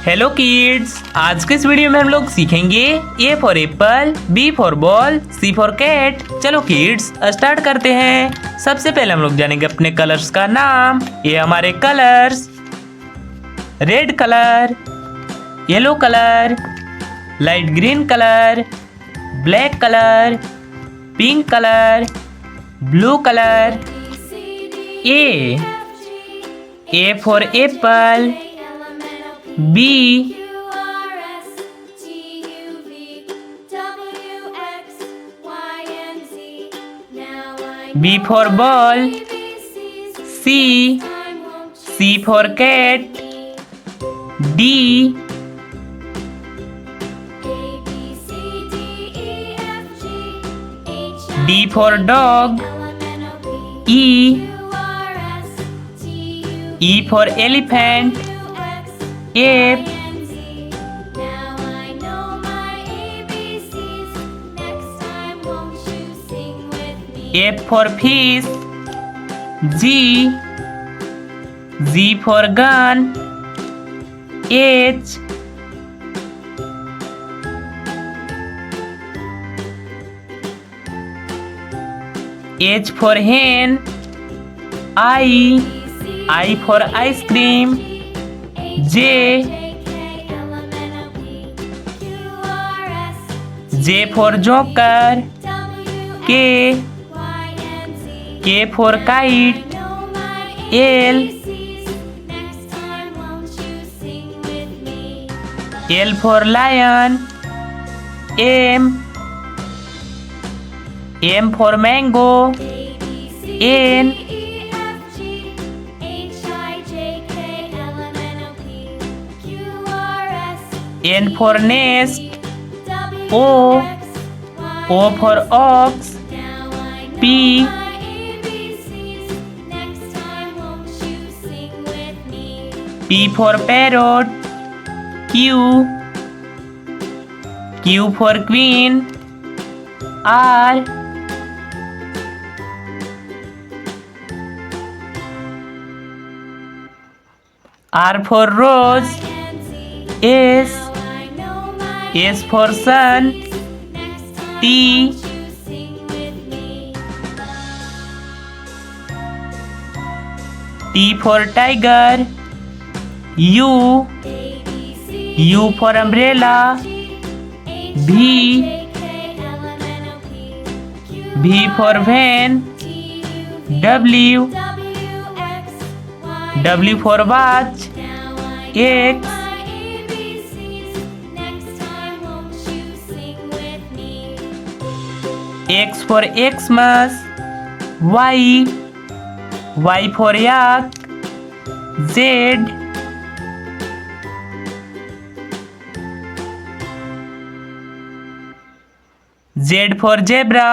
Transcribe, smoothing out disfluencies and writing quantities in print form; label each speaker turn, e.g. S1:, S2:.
S1: Hello kids, आज के इस वीडियो में हम लोग सीखेंगे A for apple, B for ball, C for cat. चलो किड्स स्टार्ट करते हैं। सबसे पहले हम लोग जानेंगे अपने कलर्स का नाम। ये हमारे colours: red colour, yellow colour, light green colour, black colour, pink colour, blue colour. A for Apple, B, B for ball, C for cat, D, D for dog, E for elephant, F, F for fish, G for gun, H, H for hen, I for ice cream, J for joker, K for kite, L for lion, M for mango, N for nest, O for ox, P, P for parrot, Q for queen, R for rose, S for sun, T, T for tiger, U for umbrella, V for van, W for watch, X for Xmas, Y for yak, Z for zebra,